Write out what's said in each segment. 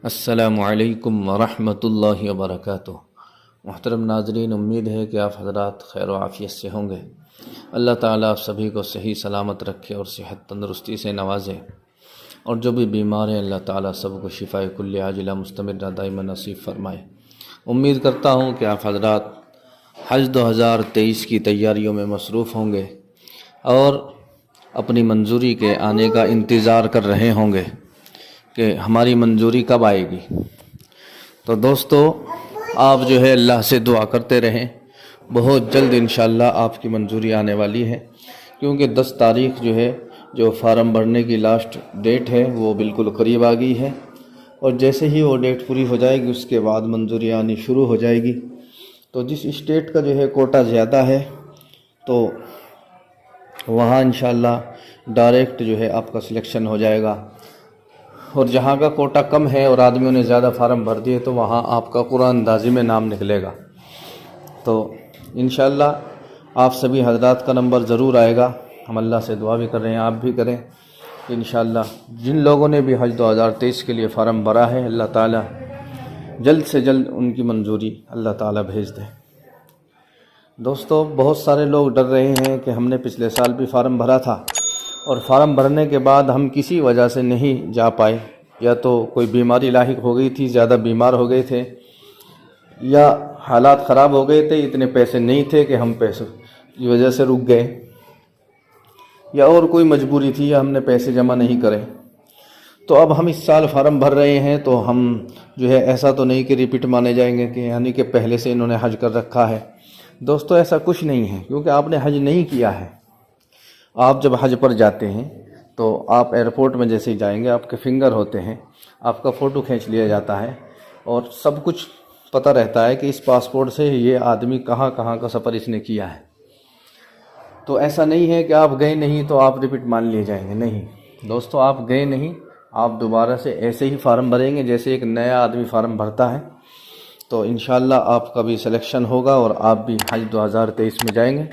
السلام علیکم ورحمۃ اللہ وبرکاتہ۔ محترم ناظرین، امید ہے کہ آپ حضرات خیر و عافیت سے ہوں گے۔ اللہ تعالیٰ آپ سبھی کو صحیح سلامت رکھے اور صحت تندرستی سے نوازے، اور جو بھی بیمار ہیں اللہ تعالیٰ سب کو شفائے کل عاجلہ مستمرہ دائمہ نصیب فرمائے۔ امید کرتا ہوں کہ آپ حضرات حج 2023 کی تیاریوں میں مصروف ہوں گے اور اپنی منظوری کے آنے کا انتظار کر رہے ہوں گے کہ ہماری منظوری کب آئے گی۔ تو دوستو، آپ جو ہے اللہ سے دعا کرتے رہیں، بہت جلد انشاءاللہ آپ کی منظوری آنے والی ہے، کیونکہ 10 تاریخ جو ہے جو فارم بھرنے کی لاسٹ ڈیٹ ہے وہ بالکل قریب آ گئی ہے، اور جیسے ہی وہ ڈیٹ پوری ہو جائے گی اس کے بعد منظوری آنی شروع ہو جائے گی۔ تو جس اسٹیٹ کا جو ہے کوٹا زیادہ ہے تو وہاں انشاءاللہ ڈائریکٹ جو ہے آپ کا سلیکشن ہو جائے گا، اور جہاں کا کوٹا کم ہے اور آدمیوں نے زیادہ فارم بھر دیے تو وہاں آپ کا قرآن اندازی میں نام نکلے گا۔ تو انشاءاللہ آپ سبھی حضرات کا نمبر ضرور آئے گا۔ ہم اللہ سے دعا بھی کر رہے ہیں، آپ بھی کریں کہ انشاءاللہ جن لوگوں نے بھی حج 2023 کے لیے فارم بھرا ہے اللہ تعالیٰ جلد سے جلد ان کی منظوری اللہ تعالیٰ بھیج دے۔ دوستو، بہت سارے لوگ ڈر رہے ہیں کہ ہم نے پچھلے سال بھی فارم بھرا تھا اور فارم بھرنے کے بعد ہم کسی وجہ سے نہیں جا پائے، یا تو کوئی بیماری لاحق ہو گئی تھی، زیادہ بیمار ہو گئے تھے، یا حالات خراب ہو گئے تھے، اتنے پیسے نہیں تھے کہ ہم پیسوں کی وجہ سے رک گئے، یا اور کوئی مجبوری تھی، یا ہم نے پیسے جمع نہیں کرے۔ تو اب ہم اس سال فارم بھر رہے ہیں تو ہم جو ہے ایسا تو نہیں کہ ریپیٹ مانے جائیں گے، کہ یعنی کہ پہلے سے انہوں نے حج کر رکھا ہے۔ دوستو، ایسا کچھ نہیں ہے، کیونکہ آپ نے حج نہیں کیا ہے۔ آپ جب حج پر جاتے ہیں تو آپ ایئرپورٹ میں جیسے ہی جائیں گے آپ کے فنگر ہوتے ہیں، آپ کا فوٹو کھینچ لیا جاتا ہے، اور سب کچھ پتہ رہتا ہے کہ اس پاسپورٹ سے یہ آدمی کہاں کہاں کا سفر اس نے کیا ہے۔ تو ایسا نہیں ہے کہ آپ گئے نہیں تو آپ ریپیٹ مان لیے جائیں گے، نہیں دوستو، آپ گئے نہیں، آپ دوبارہ سے ایسے ہی فارم بھریں گے جیسے ایک نیا آدمی فارم بھرتا ہے۔ تو انشاءاللہ آپ کا بھی سلیکشن ہوگا اور آپ بھی حج 2023 میں جائیں گے۔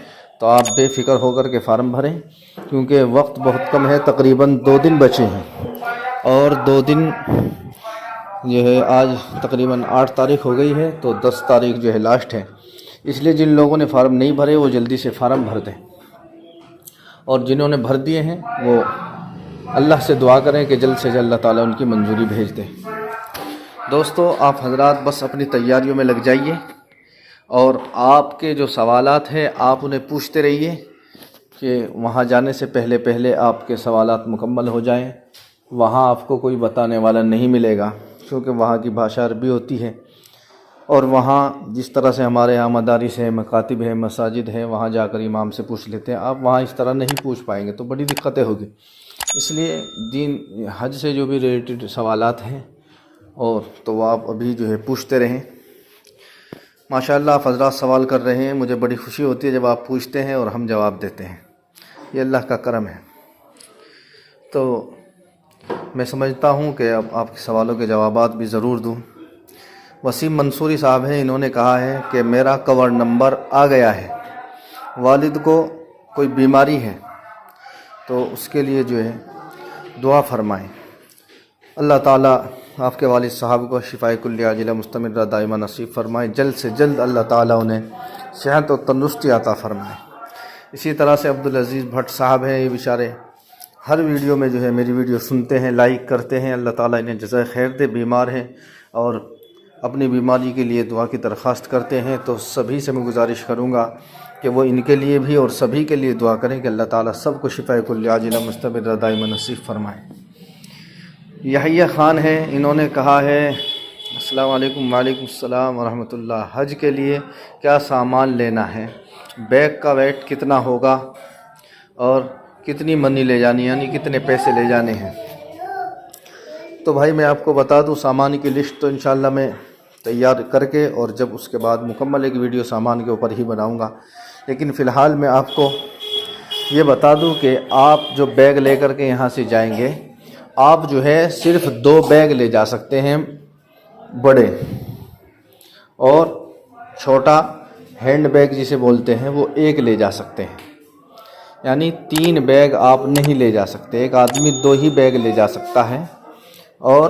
تو آپ بے فکر ہو کر کے فارم بھریں، کیونکہ وقت بہت کم ہے، تقریباً 2 دن بچے ہیں، اور 2 دن جو ہے آج تقریباً 8 تاریخ ہو گئی ہے، تو 10 تاریخ جو ہے لاسٹ ہے۔ اس لیے جن لوگوں نے فارم نہیں بھرے وہ جلدی سے فارم بھر دیں، اور جنہوں نے بھر دیے ہیں وہ اللہ سے دعا کریں کہ جلد سے جلد اللہ تعالیٰ ان کی منظوری بھیج دے۔ دوستو، آپ حضرات بس اپنی تیاریوں میں لگ جائیے، اور آپ کے جو سوالات ہیں آپ انہیں پوچھتے رہیے کہ وہاں جانے سے پہلے آپ کے سوالات مکمل ہو جائیں۔ وہاں آپ کو کوئی بتانے والا نہیں ملے گا، کیونکہ وہاں کی بھاشا عربی ہوتی ہے، اور وہاں جس طرح سے ہمارے یہاں مدارس ہے، مکاتب ہے، مساجد ہے، وہاں جا کر امام سے پوچھ لیتے ہیں، آپ وہاں اس طرح نہیں پوچھ پائیں گے تو بڑی دقتیں ہوگی۔ اس لیے حج سے جو بھی ریلیٹڈ سوالات ہیں اور تو آپ ابھی جو ہے پوچھتے رہیں۔ ماشاءاللہ آپ حضرات سوال کر رہے ہیں، مجھے بڑی خوشی ہوتی ہے جب آپ پوچھتے ہیں اور ہم جواب دیتے ہیں، یہ اللہ کا کرم ہے۔ تو میں سمجھتا ہوں کہ اب آپ کے سوالوں کے جوابات بھی ضرور دوں۔ وسیم منصوری صاحب ہیں، انہوں نے کہا ہے کہ میرا کور نمبر آ گیا ہے، والد کو کوئی بیماری ہے تو اس کے لیے جو ہے دعا فرمائیں۔ اللہ تعالیٰ آپ کے والد صاحب کو شفائے کل عاجلہ مستمرہ دائمہ نصیب فرمائے، جلد سے جلد اللہ تعالیٰ انہیں صحت و تندرستی عطا فرمائے۔ اسی طرح سے عبدالعزیز بھٹ صاحب ہیں، یہ بیچارے ہر ویڈیو میں جو ہے میری ویڈیو سنتے ہیں، لائک کرتے ہیں، اللہ تعالیٰ انہیں جزائے خیر دے، بیمار ہیں اور اپنی بیماری کے لیے دعا کی درخواست کرتے ہیں۔ تو سبھی سے میں گزارش کروں گا کہ وہ ان کے لیے بھی اور سبھی کے لیے دعا کریں کہ اللہ تعالیٰ سب کو شفائے کل عاجلہ مستمرہ دائمہ نصیب فرمائے۔ یحییٰ خان ہیں، انہوں نے کہا ہے السلام علیکم۔ وعلیکم السلام ورحمۃ اللہ۔ حج کے لیے کیا سامان لینا ہے؟ بیگ کا ویٹ کتنا ہوگا اور کتنی منی لے جانی، یعنی کتنے پیسے لے جانے ہیں؟ تو بھائی میں آپ کو بتا دوں، سامان کی لسٹ تو انشاءاللہ میں تیار کر کے اور جب اس کے بعد مکمل ایک ویڈیو سامان کے اوپر ہی بناؤں گا، لیکن فی الحال میں آپ کو یہ بتا دوں کہ آپ جو بیگ لے کر کے یہاں سے جائیں گے، آپ جو ہے صرف 2 بیگ لے جا سکتے ہیں بڑے، اور چھوٹا ہینڈ بیگ جسے بولتے ہیں وہ 1 لے جا سکتے ہیں، یعنی 3 بیگ آپ نہیں لے جا سکتے۔ ایک آدمی 2 ہی بیگ لے جا سکتا ہے، اور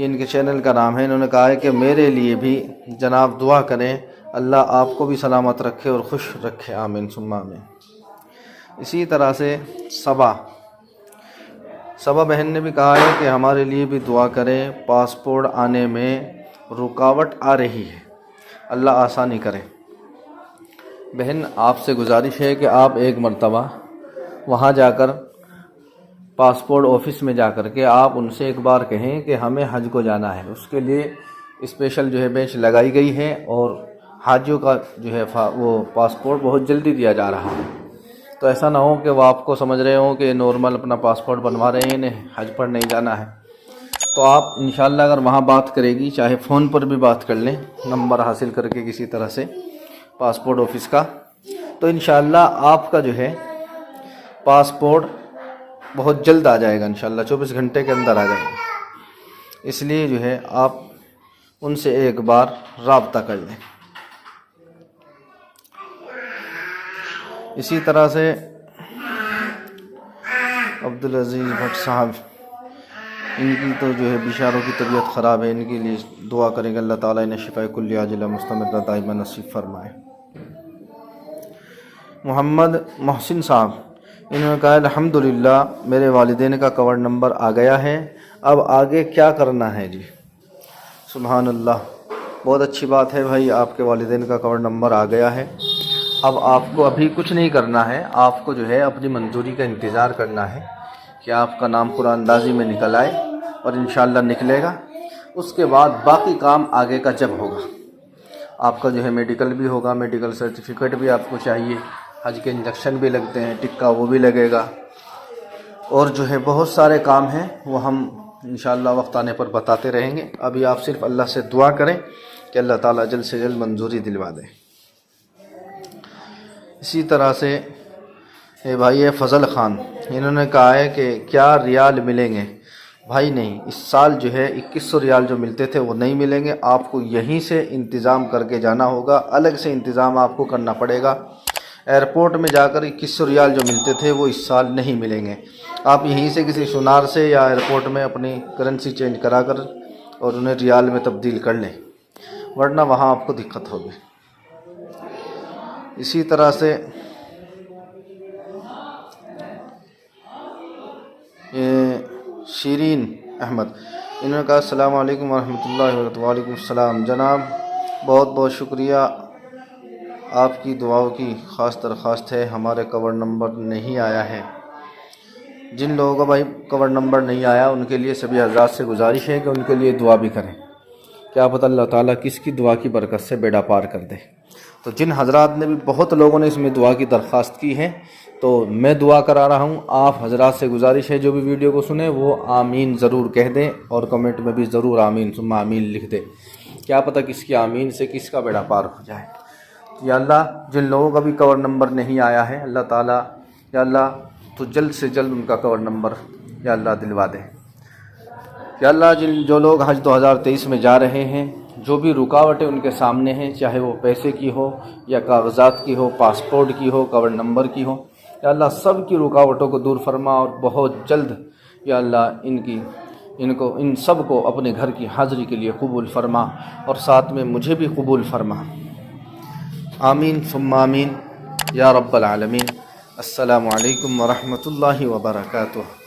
یہ ان کے چینل کا نام ہے، انہوں نے کہا ہے کہ میرے لیے بھی جناب دعا کریں، اللہ آپ کو بھی سلامت رکھے اور خوش رکھے، آمین ثم آمین۔ اسی طرح سے صبا بہن نے بھی کہا ہے کہ ہمارے لیے بھی دعا کریں، پاسپورٹ آنے میں رکاوٹ آ رہی ہے، اللہ آسانی کرے۔ بہن آپ سے گزارش ہے کہ آپ ایک مرتبہ وہاں جا کر پاسپورٹ آفس میں جا کر کے آپ ان سے ایک بار کہیں کہ ہمیں حج کو جانا ہے، اس کے لیے اسپیشل جو ہے بینچ لگائی گئی ہے اور حاجیوں کا جو ہے وہ پاسپورٹ بہت جلدی دیا جا رہا ہے، تو ایسا نہ ہو کہ وہ آپ کو سمجھ رہے ہوں کہ نارمل اپنا پاسپورٹ بنوا رہے ہیں، انہیں حج پر نہیں جانا ہے۔ تو آپ انشاءاللہ اگر وہاں بات کرے گی، چاہے فون پر بھی بات کر لیں، نمبر حاصل کر کے کسی طرح سے پاسپورٹ آفس کا، تو انشاءاللہ آپ کا جو ہے پاسپورٹ بہت جلد آ جائے گا، انشاءاللہ 24 گھنٹے کے اندر آ جائے گا۔ اس لیے جو ہے آپ ان سے ایک بار رابطہ کر لیں۔ اسی طرح سے عبدالعزیز بھٹ صاحب، ان کی تو جو ہے بشاروں کی طبیعت خراب ہے، ان کے لیے دعا کریں گے اللہ تعالیٰ انہیں شفاء کلی عاجلہ مستمرہ دائمہ نصیب فرمائے۔ محمد محسن صاحب، انہوں نے کہا الحمدللہ میرے والدین کا کور نمبر آ گیا ہے، اب آگے کیا کرنا ہے؟ جی سبحان اللہ، بہت اچھی بات ہے بھائی، آپ کے والدین کا کور نمبر آ گیا ہے۔ اب آپ کو ابھی کچھ نہیں کرنا ہے، آپ کو جو ہے اپنی منظوری کا انتظار کرنا ہے کہ آپ کا نام قرآن اندازی میں نکل آئے، اور انشاءاللہ نکلے گا۔ اس کے بعد باقی کام آگے کا جب ہوگا، آپ کا جو ہے میڈیکل بھی ہوگا، میڈیکل سرٹیفکیٹ بھی آپ کو چاہیے، حج کے انجیکشن بھی لگتے ہیں، ٹکا وہ بھی لگے گا، اور جو ہے بہت سارے کام ہیں وہ ہم انشاءاللہ وقت آنے پر بتاتے رہیں گے۔ ابھی آپ صرف اللہ سے دعا کریں کہ اللہ تعالیٰ جلد سے جلد منظوری دلوا دے۔ اسی طرح سے بھائی فضل خان، انہوں نے کہا ہے کہ کیا ریال ملیں گے؟ بھائی نہیں، اس سال جو ہے 2100 ریال جو ملتے تھے وہ نہیں ملیں گے، آپ کو یہیں سے انتظام کر کے جانا ہوگا، الگ سے انتظام آپ کو کرنا پڑے گا۔ ایئرپورٹ میں جا کر 2100 ریال جو ملتے تھے وہ اس سال نہیں ملیں گے، آپ یہیں سے کسی سنار سے یا ایئرپورٹ میں اپنی کرنسی چینج کرا کر اور انہیں ریال میں تبدیل کر لیں، ورنہ وہاں آپ کو دقت ہوگی۔ اسی طرح سے شیرین احمد، انہوں نے کہا السلام علیکم ورحمۃ اللہ وبرکاتہ۔ وعلیکم السلام جناب، بہت بہت شکریہ، آپ کی دعاؤں کی خاص درخواست ہے، ہمارے کور نمبر نہیں آیا ہے۔ جن لوگوں کا بھائی کور نمبر نہیں آیا ان کے لیے سبھی حضرات سے گزارش ہے کہ ان کے لیے دعا بھی کریں، کیا پتہ اللہ تعالیٰ کس کی دعا کی برکت سے بیڑا پار کر دے۔ تو جن حضرات نے بھی، بہت لوگوں نے اس میں دعا کی درخواست کی ہے، تو میں دعا کرا رہا ہوں، آپ حضرات سے گزارش ہے جو بھی ویڈیو کو سنیں وہ آمین ضرور کہہ دیں، اور کمنٹ میں بھی ضرور آمین ثم آمین لکھ دیں، کیا پتہ کس کی آمین سے کس کا بیڑا پار ہو جائے۔ یا اللہ جن لوگوں کا بھی کور نمبر نہیں آیا ہے، اللہ تعالیٰ یا اللہ تو جلد سے جلد ان کا کور نمبر یا اللہ دلوا دے۔ یا اللہ جو لوگ حج 2023 میں جا رہے ہیں، جو بھی رکاوٹیں ان کے سامنے ہیں، چاہے وہ پیسے کی ہو یا کاغذات کی ہو، پاسپورٹ کی ہو، کور نمبر کی ہو، یا اللہ سب کی رکاوٹوں کو دور فرما، اور بہت جلد یا اللہ ان سب کو اپنے گھر کی حاضری کے لیے قبول فرما، اور ساتھ میں مجھے بھی قبول فرما، آمین ثم آمین یا رب العالمین۔ السلام علیکم ورحمۃ اللہ وبرکاتہ۔